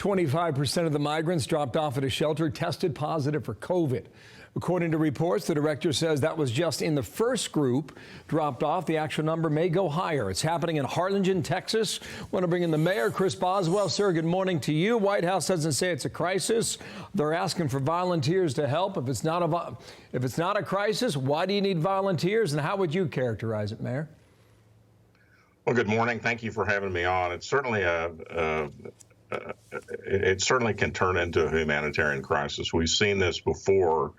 25% of the migrants dropped off at a shelter tested positive for COVID. According to reports, the director says that was just in the first group dropped off. The actual number may go higher. It's happening in Harlingen, Texas. Want to bring in the mayor, Chris Boswell. Sir, good morning to you. White House doesn't say it's a crisis. They're asking for volunteers to help. If it's not a crisis, why do you need volunteers, and how would you characterize it, Mayor? Well, good morning. Thank you for having me on. It's certainly it certainly can turn into a humanitarian crisis. We've seen this before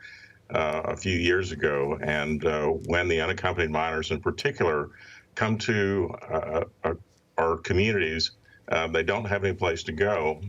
a few years ago, and when the unaccompanied minors in particular come to our communities, they don't have any place to go.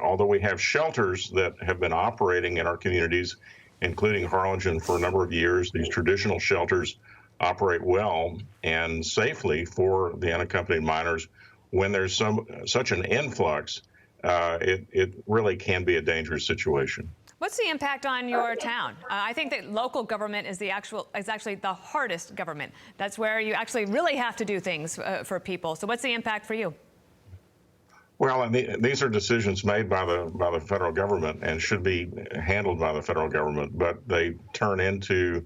Although we have shelters that have been operating in our communities, including Harlingen, for a number of years, these traditional shelters operate well and safely for the unaccompanied minors. When there's such an influx, it really can be a dangerous situation. What's the impact on your town? I think that local government is actually the hardest government. That's where you actually really have to do things for people. So what's the impact for you? Well, these are decisions made by the federal government and should be handled by the federal government, but they turn into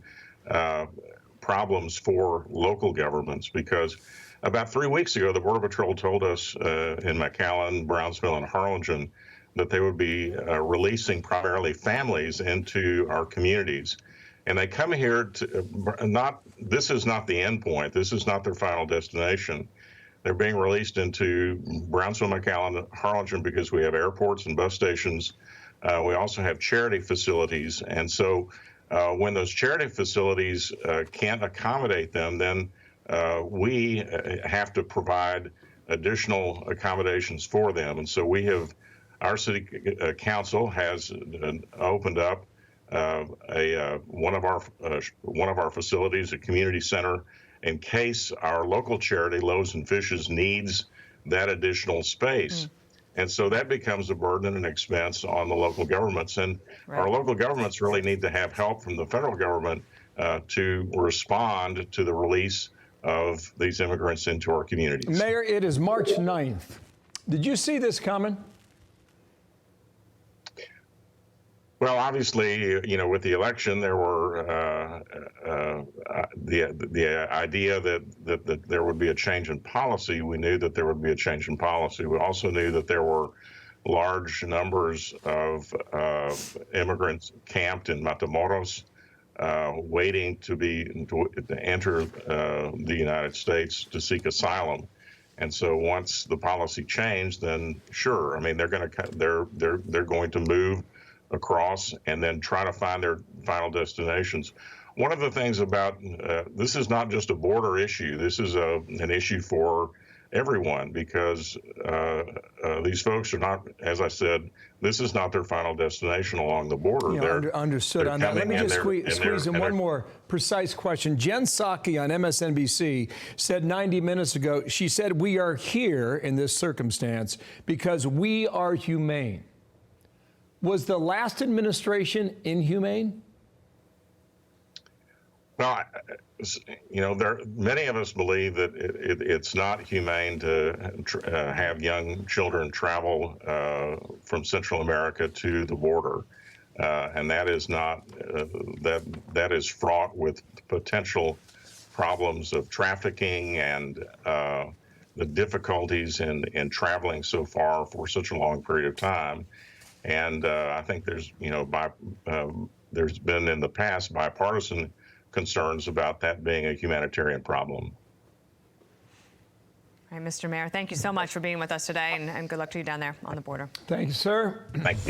problems for local governments, because about 3 weeks ago, the Border Patrol told us in McAllen, Brownsville, and Harlingen that they would be releasing primarily families into our communities. And they come here to this is not the end point. This is not their final destination. They're being released into Brownsville, McAllen, Harlingen, because we have airports and bus stations. We also have charity facilities. And so when those charity facilities can't accommodate them, then we have to provide additional accommodations for them. And so our city council has opened up one of our facilities, a community center, in case our local charity, Loaves and Fishes, needs that additional space. And so that becomes a burden and an expense on the local governments. And our local governments really need to have help from the federal government to respond to the release of these immigrants into our communities. Mayor, it is March 9th. Did you see this coming? Well, obviously, with the election, there were the idea that there would be a change in policy. We knew that there would be a change in policy. We also knew that there were large numbers of immigrants camped in Matamoros, waiting to enter the United States to seek asylum. And so once the policy changed, then sure, I mean they're going to move across and then try to find their final destinations. One of the things about this is not just a border issue. This is an issue for everyone, because these folks are not, as I said, this is not their final destination along the border. Yeah, understood on that. Let me just squeeze in one more precise question. Jen Psaki on MSNBC said 90 minutes ago, she said, we are here in this circumstance because we are humane. Was the last administration inhumane? Well, many of us believe that it's not humane to have young children travel from Central America to the border, and that is not that is fraught with potential problems of trafficking and the difficulties in traveling so far for such a long period of time. And I think there's been in the past bipartisan concerns about that being a humanitarian problem. All right, Mr. Mayor, thank you so much for being with us today, and good luck to you down there on the border. Thank you, sir. Thank you.